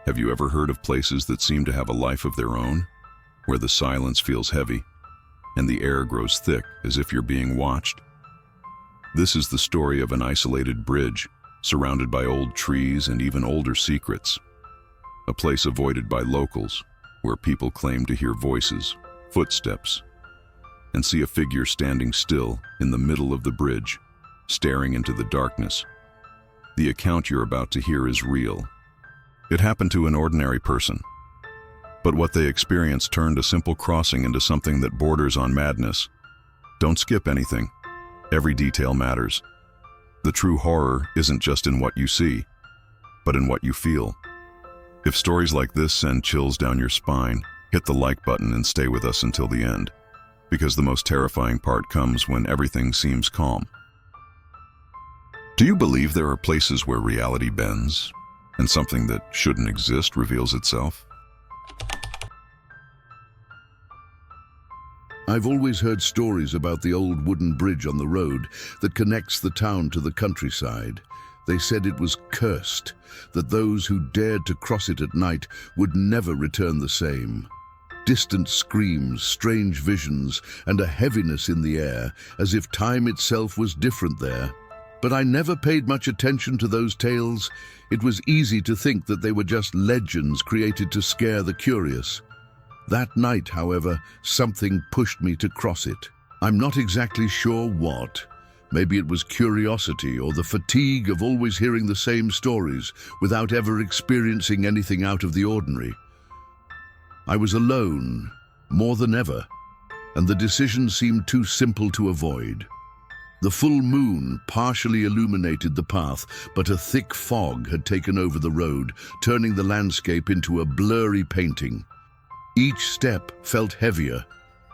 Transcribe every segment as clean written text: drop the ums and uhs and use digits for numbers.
Have you ever heard of places that seem to have a life of their own, where the silence feels heavy and the air grows thick as if you're being watched? This is the story of an isolated bridge, surrounded by old trees and even older secrets. A place avoided by locals, where people claim to hear voices, footsteps, and see a figure standing still in the middle of the bridge, staring into the darkness. The account you're about to hear is real. It happened to an ordinary person, but what they experienced turned a simple crossing into something that borders on madness. Don't skip anything. Every detail matters. The true horror isn't just in what you see, but in what you feel. If stories like this send chills down your spine, hit the like button and stay with us until the end, because the most terrifying part comes when everything seems calm. Do you believe there are places where reality bends, and something that shouldn't exist reveals itself? I've always heard stories about the old wooden bridge on the road that connects the town to the countryside. They said it was cursed, that those who dared to cross it at night would never return the same. Distant screams, strange visions, and a heaviness in the air, as if time itself was different there. But I never paid much attention to those tales. It was easy to think that they were just legends created to scare the curious. That night, however, something pushed me to cross it. I'm not exactly sure what. Maybe it was curiosity or the fatigue of always hearing the same stories without ever experiencing anything out of the ordinary. I was alone, more than ever, and the decision seemed too simple to avoid. The full moon partially illuminated the path, but a thick fog had taken over the road, turning the landscape into a blurry painting. Each step felt heavier,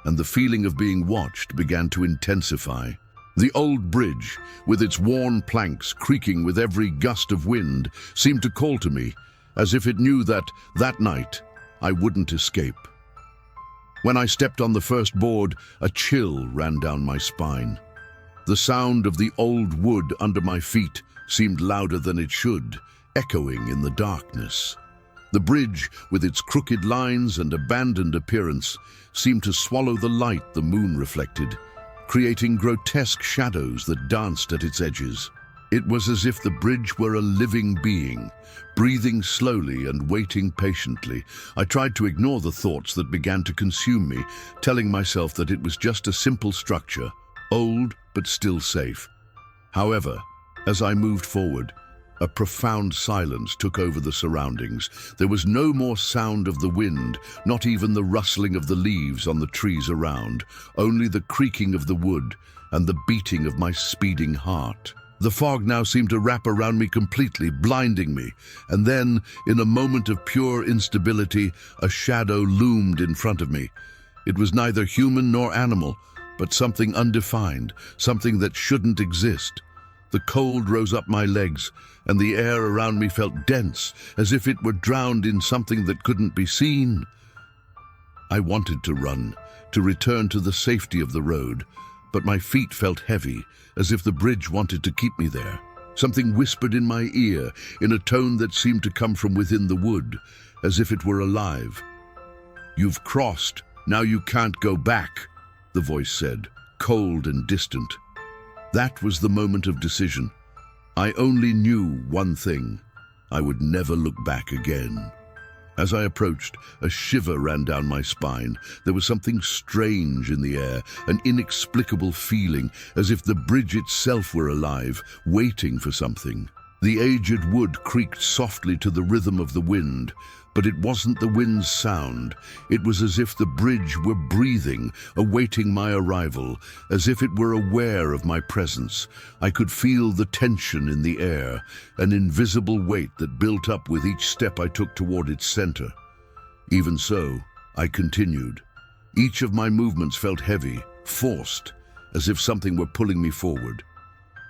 and the feeling of being watched began to intensify. The old bridge, with its worn planks creaking with every gust of wind, seemed to call to me, as if it knew that night I wouldn't escape. When I stepped on the first board, a chill ran down my spine. The sound of the old wood under my feet seemed louder than it should, echoing in the darkness. The bridge, with its crooked lines and abandoned appearance, seemed to swallow the light the moon reflected, creating grotesque shadows that danced at its edges. It was as if the bridge were a living being, breathing slowly and waiting patiently. I tried to ignore the thoughts that began to consume me, telling myself that it was just a simple structure, old but still safe. However, as I moved forward, a profound silence took over the surroundings. There was no more sound of the wind, not even the rustling of the leaves on the trees around, only the creaking of the wood and the beating of my speeding heart. The fog now seemed to wrap around me completely, blinding me, and then, in a moment of pure instability, a shadow loomed in front of me. It was neither human nor animal, but something undefined, something that shouldn't exist. The cold rose up my legs, and the air around me felt dense, as if it were drowned in something that couldn't be seen. I wanted to run, to return to the safety of the road, but my feet felt heavy, as if the bridge wanted to keep me there. Something whispered in my ear, in a tone that seemed to come from within the wood, as if it were alive. "You've crossed, now you can't go back," the voice said, cold and distant. That was the moment of decision. I only knew one thing: I would never look back again. As I approached, a shiver ran down my spine. There was something strange in the air, an inexplicable feeling, as if the bridge itself were alive, waiting for something. The aged wood creaked softly to the rhythm of the wind, but it wasn't the wind's sound. It was as if the bridge were breathing, awaiting my arrival, as if it were aware of my presence. I could feel the tension in the air, an invisible weight that built up with each step I took toward its center. Even so, I continued. Each of my movements felt heavy, forced, as if something were pulling me forward.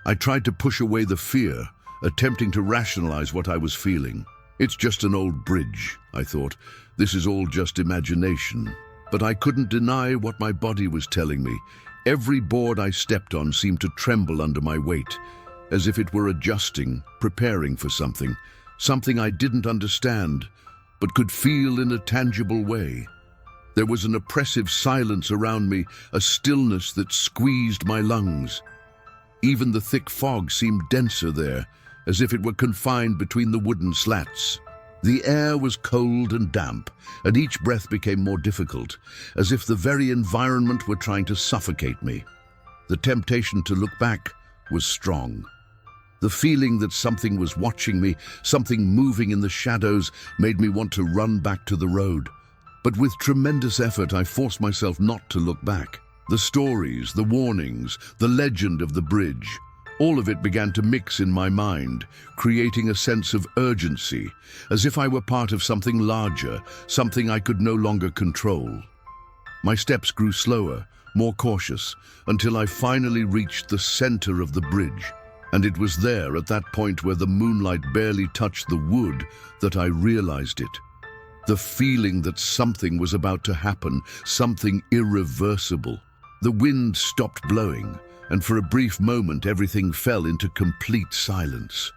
I tried to push away the fear, attempting to rationalize what I was feeling. It's just an old bridge, I thought. This is all just imagination. But I couldn't deny what my body was telling me. Every board I stepped on seemed to tremble under my weight, as if it were adjusting, preparing for something I didn't understand. but could feel in a tangible way. There was an oppressive silence around me, a stillness that squeezed my lungs. Even the thick fog seemed denser there, as if it were confined between the wooden slats. The air was cold and damp, and each breath became more difficult, as if the very environment were trying to suffocate me. The temptation to look back was strong. The feeling that something was watching me, something moving in the shadows, made me want to run back to the road. But with tremendous effort, I forced myself not to look back. The stories, the warnings, the legend of the bridge, all of it began to mix in my mind, creating a sense of urgency, as if I were part of something larger, something I could no longer control. My steps grew slower, more cautious, until I finally reached the center of the bridge. And it was there, at that point where the moonlight barely touched the wood, that I realized it. The feeling that something was about to happen, something irreversible. The wind stopped blowing, and for a brief moment everything fell into complete silence.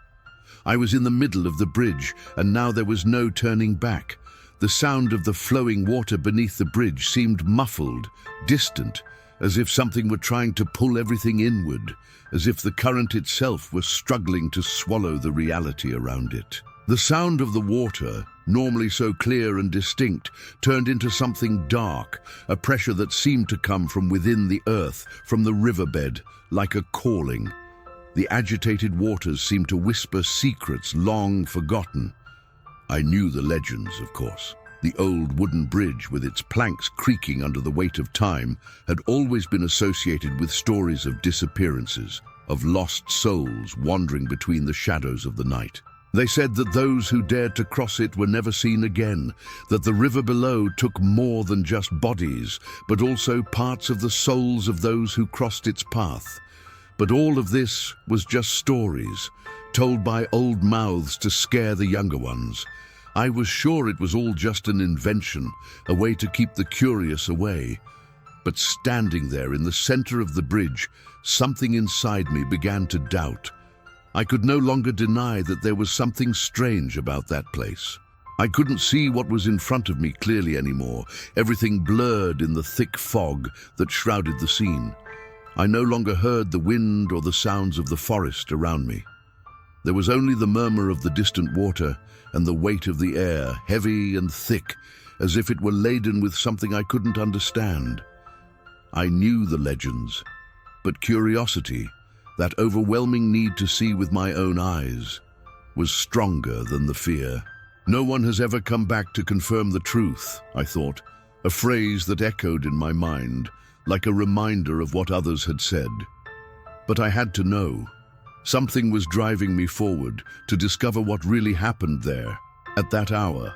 I was in the middle of the bridge, and now there was no turning back. The sound of the flowing water beneath the bridge seemed muffled, distant, as if something were trying to pull everything inward, as if the current itself was struggling to swallow the reality around it. The sound of the water, normally so clear and distinct, turned into something dark, a pressure that seemed to come from within the earth, from the riverbed, like a calling. The agitated waters seemed to whisper secrets long forgotten. I knew the legends, of course. The old wooden bridge, with its planks creaking under the weight of time, had always been associated with stories of disappearances, of lost souls wandering between the shadows of the night. They said that those who dared to cross it were never seen again, that the river below took more than just bodies, but also parts of the souls of those who crossed its path. But all of this was just stories, told by old mouths to scare the younger ones. I was sure it was all just an invention, a way to keep the curious away. But standing there in the center of the bridge, something inside me began to doubt. I could no longer deny that there was something strange about that place. I couldn't see what was in front of me clearly anymore, everything blurred in the thick fog that shrouded the scene. I no longer heard the wind or the sounds of the forest around me. There was only the murmur of the distant water and the weight of the air, heavy and thick, as if it were laden with something I couldn't understand. I knew the legends, but curiosity, that overwhelming need to see with my own eyes, was stronger than the fear. No one has ever come back to confirm the truth, I thought, a phrase that echoed in my mind, like a reminder of what others had said. But I had to know. Something was driving me forward to discover what really happened there, at that hour,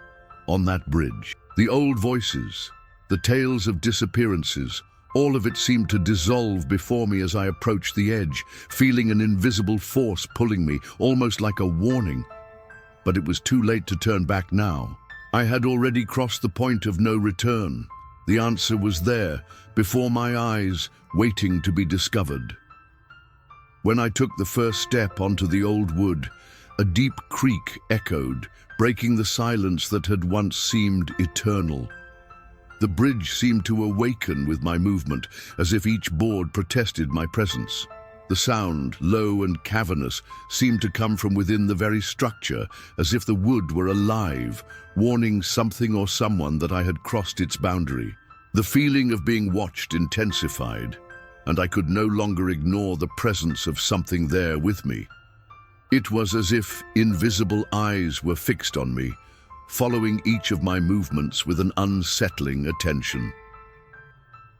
on that bridge. The old voices, the tales of disappearances, all of it seemed to dissolve before me as I approached the edge, feeling an invisible force pulling me, almost like a warning. But it was too late to turn back now. I had already crossed the point of no return. The answer was there, before my eyes, waiting to be discovered. When I took the first step onto the old wood, a deep creak echoed, breaking the silence that had once seemed eternal. The bridge seemed to awaken with my movement, as if each board protested my presence. The sound, low and cavernous, seemed to come from within the very structure, as if the wood were alive, warning something or someone that I had crossed its boundary. The feeling of being watched intensified, and I could no longer ignore the presence of something there with me. It was as if invisible eyes were fixed on me, following each of my movements with an unsettling attention.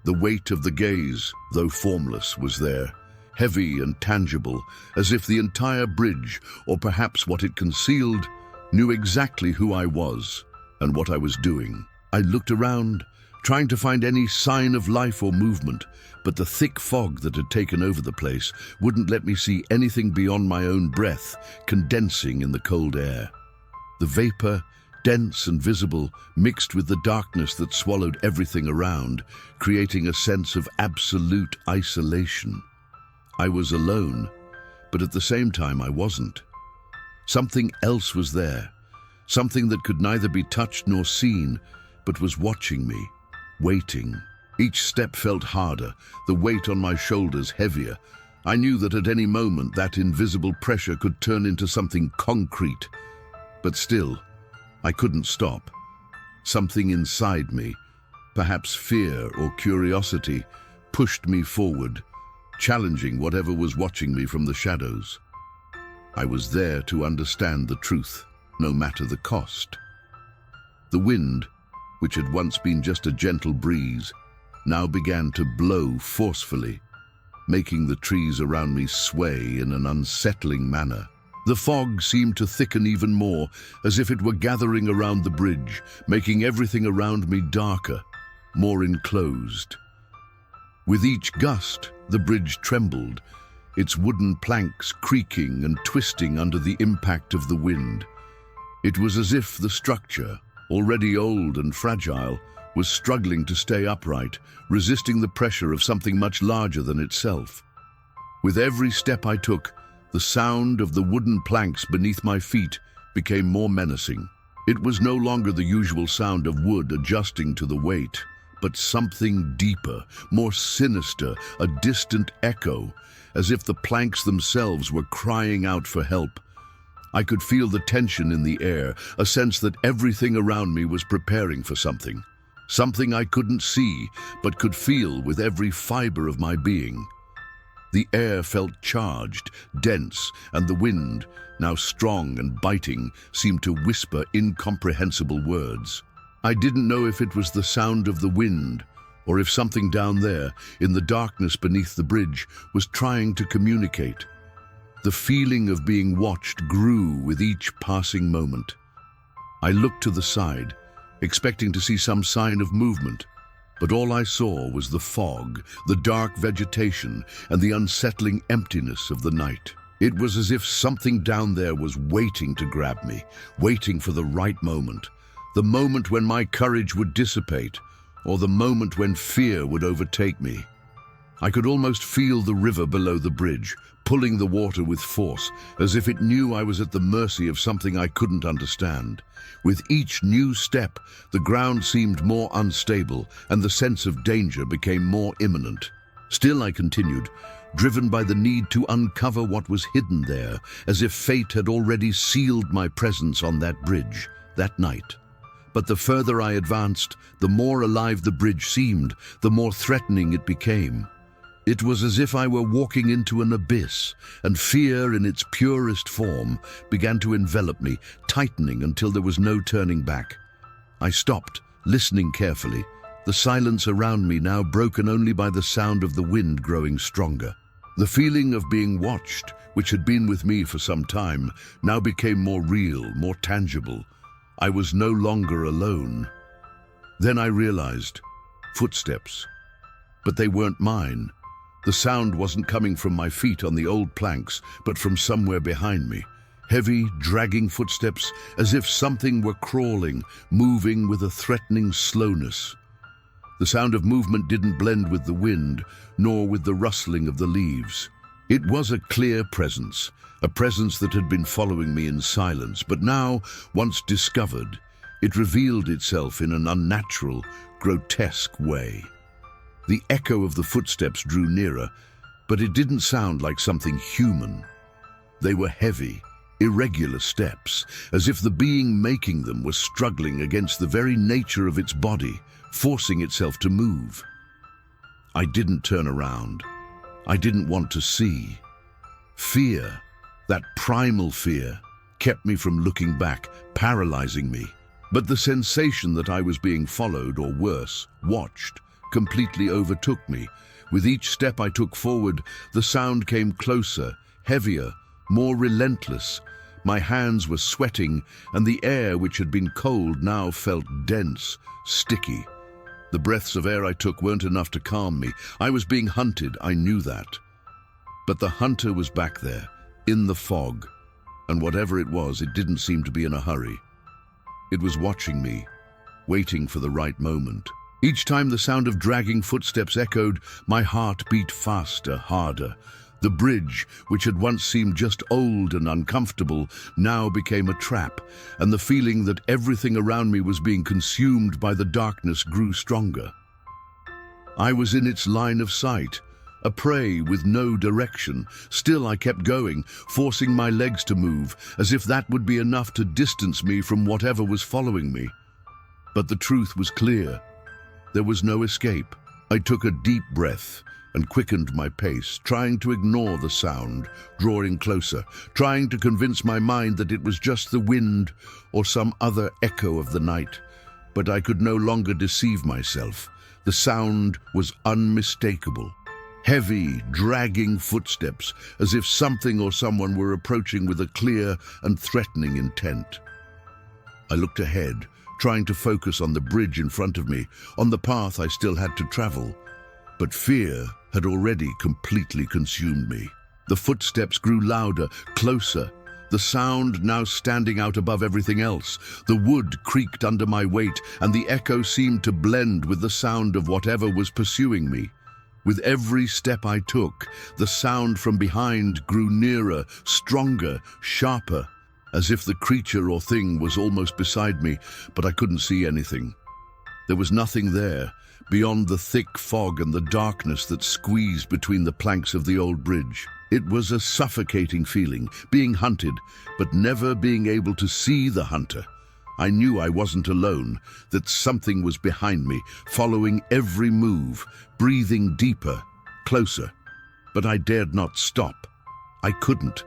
The weight of the gaze, though formless, was there, heavy and tangible, as if the entire bridge, or perhaps what it concealed, knew exactly who I was and what I was doing. I looked around, trying to find any sign of life or movement, but the thick fog that had taken over the place wouldn't let me see anything beyond my own breath, condensing in the cold air. The vapor, dense and visible, mixed with the darkness that swallowed everything around, creating a sense of absolute isolation. I was alone, but at the same time I wasn't. Something else was there, something that could neither be touched nor seen, but was watching me, waiting. Each step felt harder, the weight on my shoulders heavier. I knew that at any moment that invisible pressure could turn into something concrete. But still, I couldn't stop. Something inside me, perhaps fear or curiosity, pushed me forward, challenging whatever was watching me from the shadows. I was there to understand the truth, no matter the cost. The wind, which had once been just a gentle breeze, now began to blow forcefully, making the trees around me sway in an unsettling manner. The fog seemed to thicken even more, as if it were gathering around the bridge, making everything around me darker, more enclosed. With each gust, the bridge trembled, its wooden planks creaking and twisting under the impact of the wind. It was as if the structure, already old and fragile, was struggling to stay upright, resisting the pressure of something much larger than itself. With every step I took, the sound of the wooden planks beneath my feet became more menacing. It was no longer the usual sound of wood adjusting to the weight, but something deeper, more sinister, a distant echo, as if the planks themselves were crying out for help. I could feel the tension in the air, a sense that everything around me was preparing for something. Something I couldn't see, but could feel with every fiber of my being. The air felt charged, dense, and the wind, now strong and biting, seemed to whisper incomprehensible words. I didn't know if it was the sound of the wind, or if something down there, in the darkness beneath the bridge, was trying to communicate. The feeling of being watched grew with each passing moment. I looked to the side, expecting to see some sign of movement, but all I saw was the fog, the dark vegetation, and the unsettling emptiness of the night. It was as if something down there was waiting to grab me, waiting for the right moment. The moment when my courage would dissipate, or the moment when fear would overtake me. I could almost feel the river below the bridge, pulling the water with force, as if it knew I was at the mercy of something I couldn't understand. With each new step, the ground seemed more unstable, and the sense of danger became more imminent. Still I continued, driven by the need to uncover what was hidden there, as if fate had already sealed my presence on that bridge, that night. But the further I advanced, the more alive the bridge seemed, the more threatening it became. It was as if I were walking into an abyss, and fear in its purest form began to envelop me, tightening until there was no turning back. I stopped, listening carefully, the silence around me now broken only by the sound of the wind growing stronger. The feeling of being watched, which had been with me for some time, now became more real, more tangible. I was no longer alone. Then I realized, footsteps. But they weren't mine. The sound wasn't coming from my feet on the old planks, but from somewhere behind me. Heavy, dragging footsteps, as if something were crawling, moving with a threatening slowness. The sound of movement didn't blend with the wind, nor with the rustling of the leaves. It was a clear presence, a presence that had been following me in silence, but now, once discovered, it revealed itself in an unnatural, grotesque way. The echo of the footsteps drew nearer, but it didn't sound like something human. They were heavy, irregular steps, as if the being making them was struggling against the very nature of its body, forcing itself to move. I didn't turn around. I didn't want to see. Fear, that primal fear, kept me from looking back, paralyzing me. But the sensation that I was being followed, or worse, watched, completely overtook me. With each step I took forward, the sound came closer, heavier, more relentless. My hands were sweating, and the air, which had been cold, now felt dense, sticky. The breaths of air I took weren't enough to calm me. I was being hunted, I knew that. But the hunter was back there, in the fog, and whatever it was, it didn't seem to be in a hurry. It was watching me, waiting for the right moment. Each time the sound of dragging footsteps echoed, my heart beat faster, harder. The bridge, which had once seemed just old and uncomfortable, now became a trap, and the feeling that everything around me was being consumed by the darkness grew stronger. I was in its line of sight, a prey with no direction. Still I kept going, forcing my legs to move, as if that would be enough to distance me from whatever was following me. But the truth was clear. There was no escape. I took a deep breath and quickened my pace, trying to ignore the sound, drawing closer, trying to convince my mind that it was just the wind or some other echo of the night. But I could no longer deceive myself. The sound was unmistakable. Heavy, dragging footsteps, as if something or someone were approaching with a clear and threatening intent. I looked ahead, trying to focus on the bridge in front of me, on the path I still had to travel. But fear had already completely consumed me. The footsteps grew louder, closer, the sound now standing out above everything else. The wood creaked under my weight, and the echo seemed to blend with the sound of whatever was pursuing me. With every step I took, the sound from behind grew nearer, stronger, sharper, as if the creature or thing was almost beside me, but I couldn't see anything. There was nothing there, beyond the thick fog and the darkness that squeezed between the planks of the old bridge. It was a suffocating feeling, being hunted, but never being able to see the hunter. I knew I wasn't alone, that something was behind me, following every move, breathing deeper, closer. But I dared not stop. I couldn't.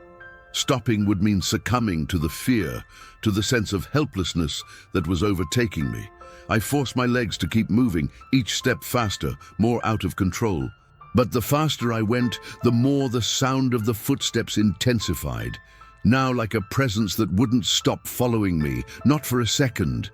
Stopping would mean succumbing to the fear, to the sense of helplessness that was overtaking me. I forced my legs to keep moving, each step faster, more out of control. But the faster I went, the more the sound of the footsteps intensified, now like a presence that wouldn't stop following me, not for a second.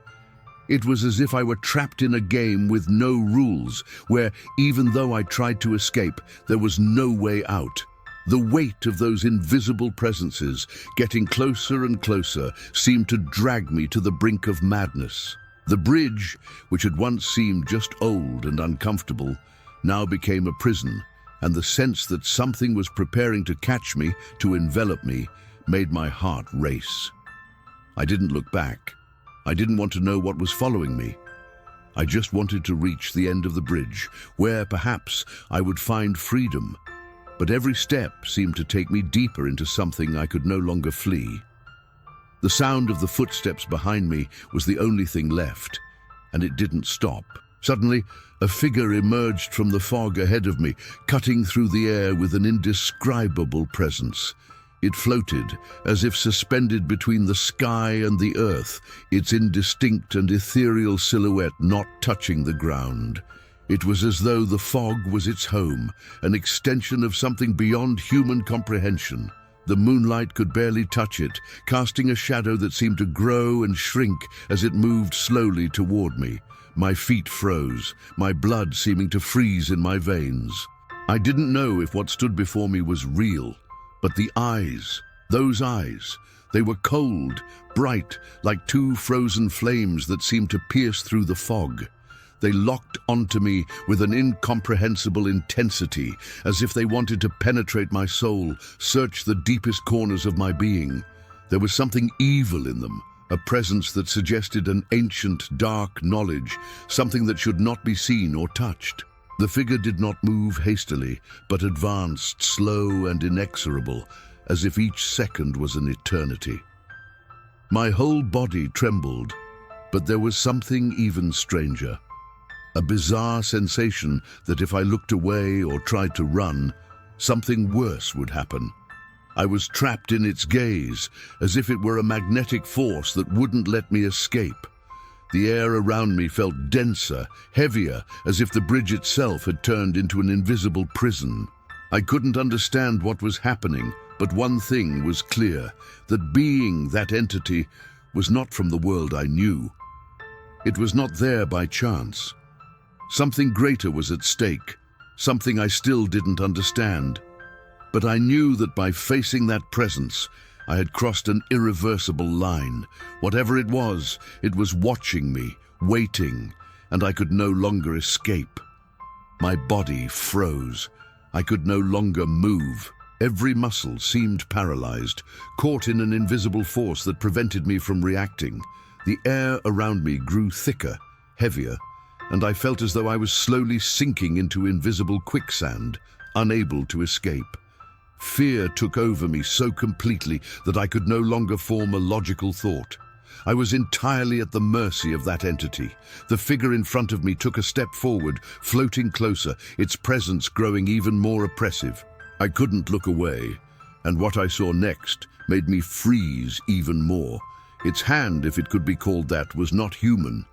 It was as if I were trapped in a game with no rules, where even though I tried to escape, there was no way out. The weight of those invisible presences, getting closer and closer, seemed to drag me to the brink of madness. The bridge, which had once seemed just old and uncomfortable, now became a prison, and the sense that something was preparing to catch me, to envelop me, made my heart race. I didn't look back. I didn't want to know what was following me. I just wanted to reach the end of the bridge, where perhaps I would find freedom. But every step seemed to take me deeper into something I could no longer flee. The sound of the footsteps behind me was the only thing left, and it didn't stop. Suddenly, a figure emerged from the fog ahead of me, cutting through the air with an indescribable presence. It floated, as if suspended between the sky and the earth, its indistinct and ethereal silhouette not touching the ground. It was as though the fog was its home, an extension of something beyond human comprehension. The moonlight could barely touch it, casting a shadow that seemed to grow and shrink as it moved slowly toward me. My feet froze, my blood seeming to freeze in my veins. I didn't know if what stood before me was real, but the eyes, those eyes, they were cold, bright, like two frozen flames that seemed to pierce through the fog. They locked onto me with an incomprehensible intensity, as if they wanted to penetrate my soul, search the deepest corners of my being. There was something evil in them, a presence that suggested an ancient, dark knowledge, something that should not be seen or touched. The figure did not move hastily, but advanced, slow and inexorable, as if each second was an eternity. My whole body trembled, but there was something even stranger. A bizarre sensation that if I looked away or tried to run, something worse would happen. I was trapped in its gaze, as if it were a magnetic force that wouldn't let me escape. The air around me felt denser, heavier, as if the bridge itself had turned into an invisible prison. I couldn't understand what was happening, but one thing was clear, that being that entity was not from the world I knew. It was not there by chance. Something greater was at stake, something I still didn't understand. But I knew that by facing that presence, I had crossed an irreversible line. Whatever it was watching me, waiting, and I could no longer escape. My body froze. I could no longer move. Every muscle seemed paralyzed, caught in an invisible force that prevented me from reacting. The air around me grew thicker, heavier, and I felt as though I was slowly sinking into invisible quicksand, unable to escape. Fear took over me so completely that I could no longer form a logical thought. I was entirely at the mercy of that entity. The figure in front of me took a step forward, floating closer, its presence growing even more oppressive. I couldn't look away, and what I saw next made me freeze even more. Its hand, if it could be called that, was not human.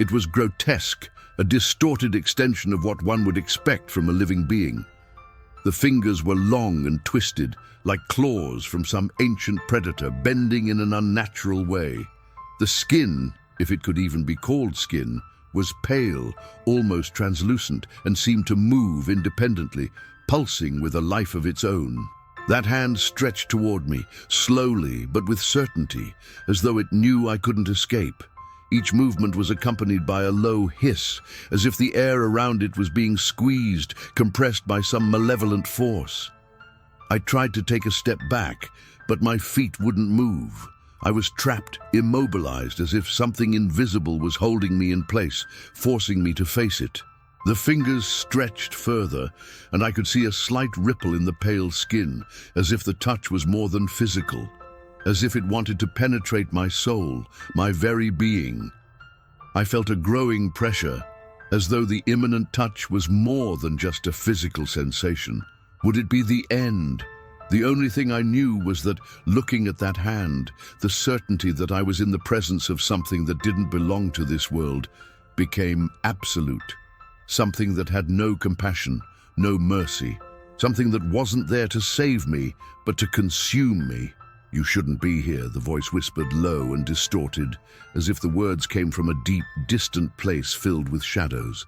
It was grotesque, a distorted extension of what one would expect from a living being. The fingers were long and twisted, like claws from some ancient predator, bending in an unnatural way. The skin, if it could even be called skin, was pale, almost translucent, and seemed to move independently, pulsing with a life of its own. That hand stretched toward me, slowly but with certainty, as though it knew I couldn't escape. Each movement was accompanied by a low hiss, as if the air around it was being squeezed, compressed by some malevolent force. I tried to take a step back, but my feet wouldn't move. I was trapped, immobilized, as if something invisible was holding me in place, forcing me to face it. The fingers stretched further, and I could see a slight ripple in the pale skin, as if the touch was more than physical, as if it wanted to penetrate my soul, my very being. I felt a growing pressure, as though the imminent touch was more than just a physical sensation. Would it be the end? The only thing I knew was that, looking at that hand, the certainty that I was in the presence of something that didn't belong to this world became absolute. Something that had no compassion, no mercy. Something that wasn't there to save me, but to consume me. "You shouldn't be here," the voice whispered, low and distorted, as if the words came from a deep, distant place filled with shadows.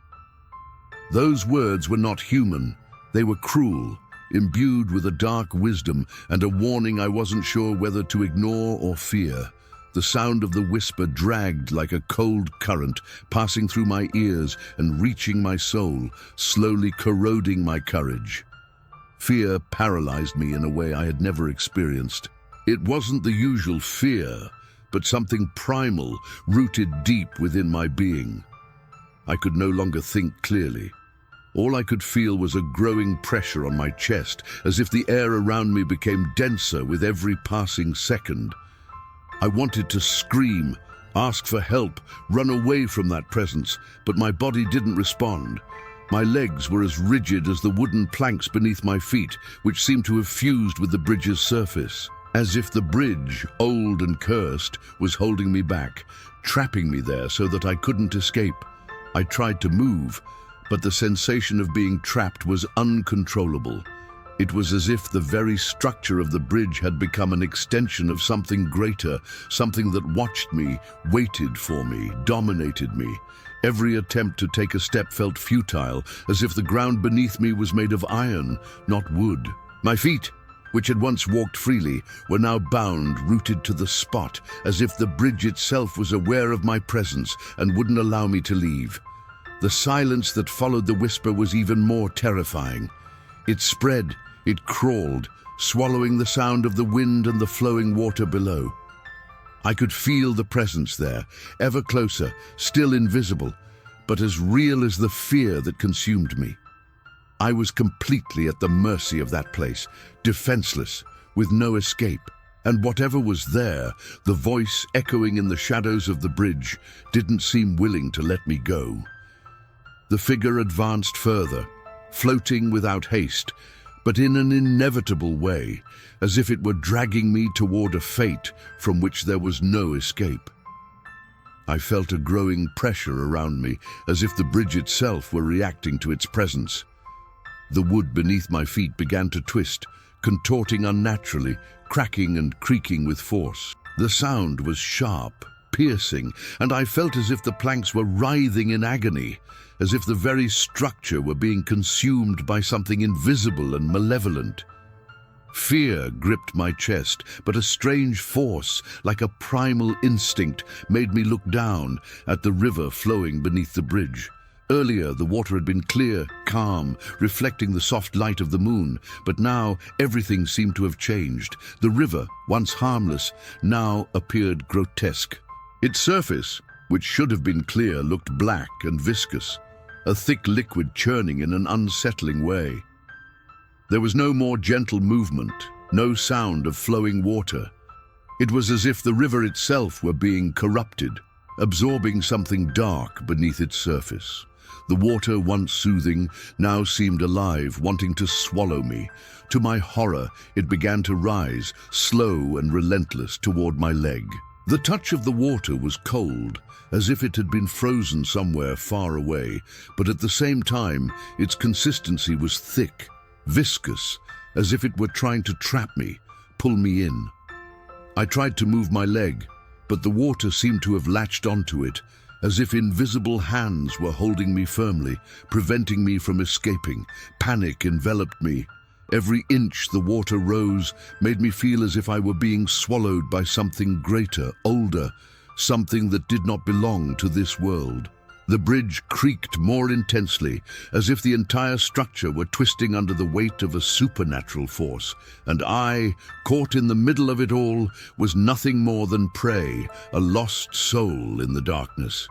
Those words were not human. They were cruel, imbued with a dark wisdom and a warning I wasn't sure whether to ignore or fear. The sound of the whisper dragged like a cold current, passing through my ears and reaching my soul, slowly corroding my courage. Fear paralyzed me in a way I had never experienced. It wasn't the usual fear, but something primal, rooted deep within my being. I could no longer think clearly. All I could feel was a growing pressure on my chest, as if the air around me became denser with every passing second. I wanted to scream, ask for help, run away from that presence, but my body didn't respond. My legs were as rigid as the wooden planks beneath my feet, which seemed to have fused with the bridge's surface. As if the bridge, old and cursed, was holding me back, trapping me there so that I couldn't escape. I tried to move, but the sensation of being trapped was uncontrollable. It was as if the very structure of the bridge had become an extension of something greater, something that watched me, waited for me, dominated me. Every attempt to take a step felt futile, as if the ground beneath me was made of iron, not wood. My feet, which had once walked freely, were now bound, rooted to the spot, as if the bridge itself was aware of my presence and wouldn't allow me to leave. The silence that followed the whisper was even more terrifying. It spread, it crawled, swallowing the sound of the wind and the flowing water below. I could feel the presence there, ever closer, still invisible, but as real as the fear that consumed me. I was completely at the mercy of that place, defenseless, with no escape. And whatever was there, the voice echoing in the shadows of the bridge, didn't seem willing to let me go. The figure advanced further, floating without haste, but in an inevitable way, as if it were dragging me toward a fate from which there was no escape. I felt a growing pressure around me, as if the bridge itself were reacting to its presence. The wood beneath my feet began to twist, contorting unnaturally, cracking and creaking with force. The sound was sharp, piercing, and I felt as if the planks were writhing in agony, as if the very structure were being consumed by something invisible and malevolent. Fear gripped my chest, but a strange force, like a primal instinct, made me look down at the river flowing beneath the bridge. Earlier, the water had been clear, calm, reflecting the soft light of the moon, but now everything seemed to have changed. The river, once harmless, now appeared grotesque. Its surface, which should have been clear, looked black and viscous, a thick liquid churning in an unsettling way. There was no more gentle movement, no sound of flowing water. It was as if the river itself were being corrupted, absorbing something dark beneath its surface. The water, once soothing, now seemed alive, wanting to swallow me. To my horror, it began to rise, slow and relentless, toward my leg. The touch of the water was cold, as if it had been frozen somewhere far away, but at the same time, its consistency was thick, viscous, as if it were trying to trap me, pull me in. I tried to move my leg, but the water seemed to have latched onto it, as if invisible hands were holding me firmly, preventing me from escaping. Panic enveloped me. Every inch the water rose made me feel as if I were being swallowed by something greater, older, something that did not belong to this world. The bridge creaked more intensely, as if the entire structure were twisting under the weight of a supernatural force, and I, caught in the middle of it all, was nothing more than prey, a lost soul in the darkness.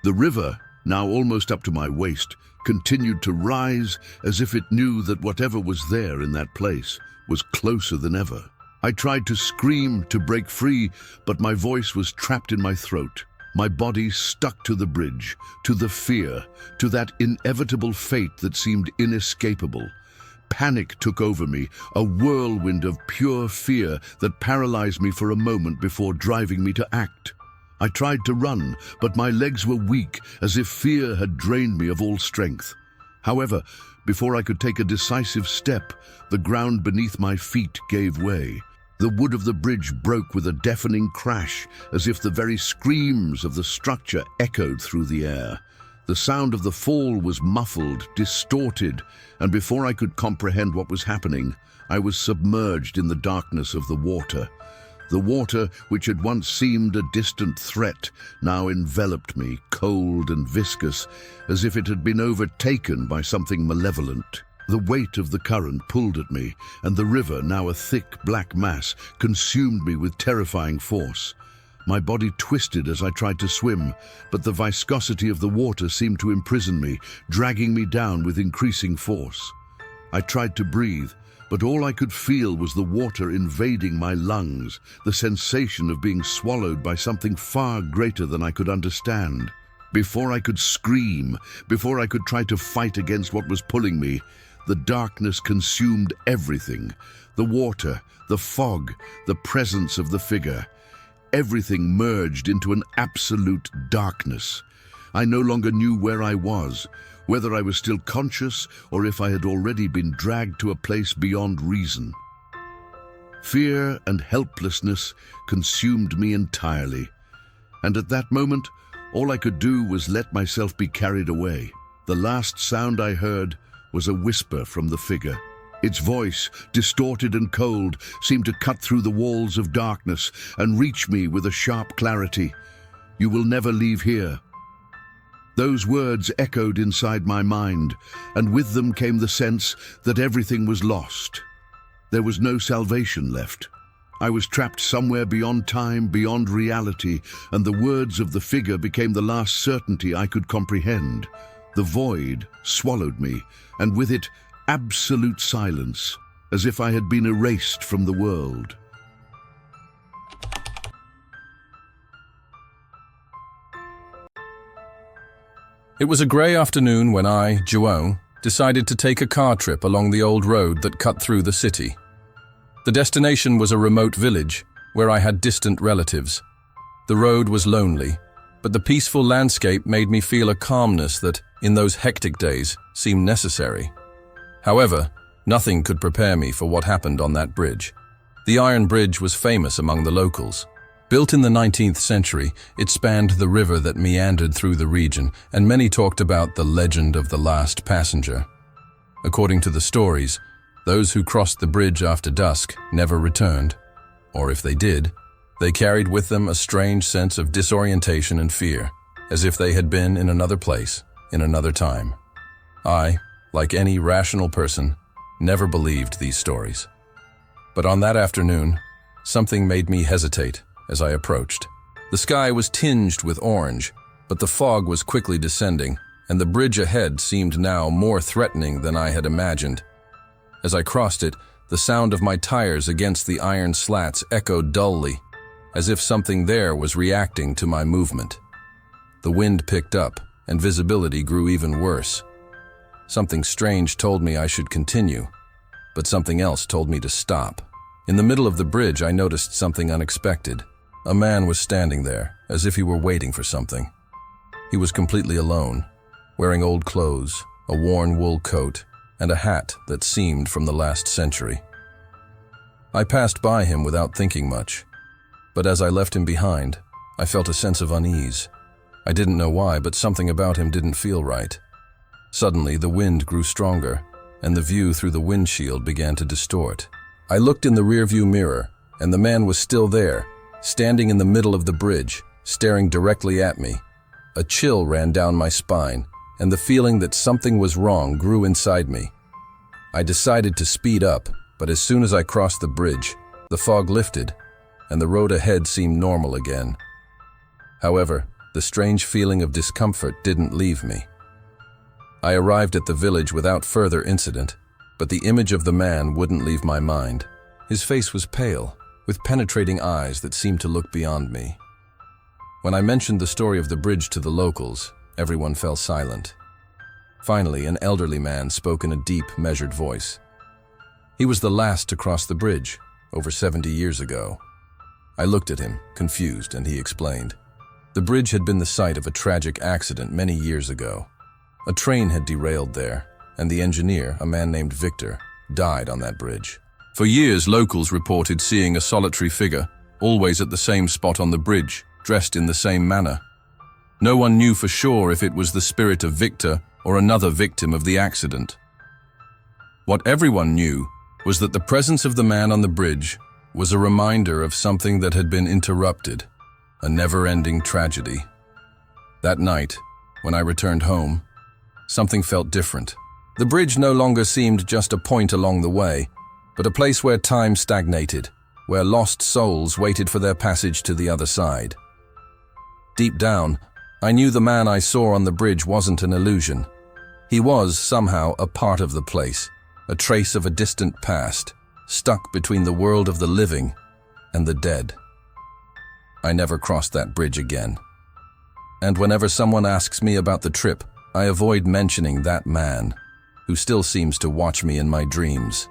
The river, now almost up to my waist, continued to rise as if it knew that whatever was there in that place was closer than ever. I tried to scream, to break free, but my voice was trapped in my throat. My body stuck to the bridge, to the fear, to that inevitable fate that seemed inescapable. Panic took over me, a whirlwind of pure fear that paralyzed me for a moment before driving me to act. I tried to run, but my legs were weak, as if fear had drained me of all strength. However, before I could take a decisive step, the ground beneath my feet gave way. The wood of the bridge broke with a deafening crash, as if the very screams of the structure echoed through the air. The sound of the fall was muffled, distorted, and before I could comprehend what was happening, I was submerged in the darkness of the water. The water, which had once seemed a distant threat, now enveloped me, cold and viscous, as if it had been overtaken by something malevolent. The weight of the current pulled at me, and the river, now a thick black mass, consumed me with terrifying force. My body twisted as I tried to swim, but the viscosity of the water seemed to imprison me, dragging me down with increasing force. I tried to breathe, but all I could feel was the water invading my lungs, the sensation of being swallowed by something far greater than I could understand. Before I could scream, before I could try to fight against what was pulling me, the darkness consumed everything. The water, the fog, the presence of the figure. Everything merged into an absolute darkness. I no longer knew where I was, whether I was still conscious or if I had already been dragged to a place beyond reason. Fear and helplessness consumed me entirely, and at that moment, all I could do was let myself be carried away. The last sound I heard was a whisper from the figure. Its voice, distorted and cold, seemed to cut through the walls of darkness and reach me with a sharp clarity. "You will never leave here." Those words echoed inside my mind, and with them came the sense that everything was lost. There was no salvation left. I was trapped somewhere beyond time, beyond reality, and the words of the figure became the last certainty I could comprehend. The void swallowed me, and with it, absolute silence, as if I had been erased from the world. It was a grey afternoon when I, João, decided to take a car trip along the old road that cut through the city. The destination was a remote village where I had distant relatives. The road was lonely, but the peaceful landscape made me feel a calmness that, in those hectic days, seemed necessary. However, nothing could prepare me for what happened on that bridge. The Iron Bridge was famous among the locals. Built in the 19th century, it spanned the river that meandered through the region, and many talked about the legend of the last passenger. According to the stories, those who crossed the bridge after dusk never returned, or if they did, they carried with them a strange sense of disorientation and fear, as if they had been in another place, in another time. I, like any rational person, never believed these stories. But on that afternoon, something made me hesitate as I approached. The sky was tinged with orange, but the fog was quickly descending, and the bridge ahead seemed now more threatening than I had imagined. As I crossed it, the sound of my tires against the iron slats echoed dully, as if something there was reacting to my movement. The wind picked up, and visibility grew even worse. Something strange told me I should continue, but something else told me to stop. In the middle of the bridge, I noticed something unexpected. A man was standing there, as if he were waiting for something. He was completely alone, wearing old clothes, a worn wool coat, and a hat that seemed from the last century. I passed by him without thinking much, but as I left him behind, I felt a sense of unease. I didn't know why, but something about him didn't feel right. Suddenly, the wind grew stronger, and the view through the windshield began to distort. I looked in the rearview mirror, and the man was still there, standing in the middle of the bridge, staring directly at me. A chill ran down my spine, and the feeling that something was wrong grew inside me. I decided to speed up, but as soon as I crossed the bridge, the fog lifted, and the road ahead seemed normal again. However, the strange feeling of discomfort didn't leave me. I arrived at the village without further incident, but the image of the man wouldn't leave my mind. His face was pale, with penetrating eyes that seemed to look beyond me. When I mentioned the story of the bridge to the locals, everyone fell silent. Finally, an elderly man spoke in a deep, measured voice. He was the last to cross the bridge, over 70 years ago. I looked at him, confused, and he explained. The bridge had been the site of a tragic accident many years ago. A train had derailed there, and the engineer, a man named Victor, died on that bridge. For years, locals reported seeing a solitary figure, always at the same spot on the bridge, dressed in the same manner. No one knew for sure if it was the spirit of Victor or another victim of the accident. What everyone knew was that the presence of the man on the bridge was a reminder of something that had been interrupted, a never-ending tragedy. That night, when I returned home, something felt different. The bridge no longer seemed just a point along the way, but a place where time stagnated, where lost souls waited for their passage to the other side. Deep down, I knew the man I saw on the bridge wasn't an illusion. He was, somehow, a part of the place, a trace of a distant past, stuck between the world of the living and the dead. I never crossed that bridge again. And whenever someone asks me about the trip, I avoid mentioning that man, who still seems to watch me in my dreams.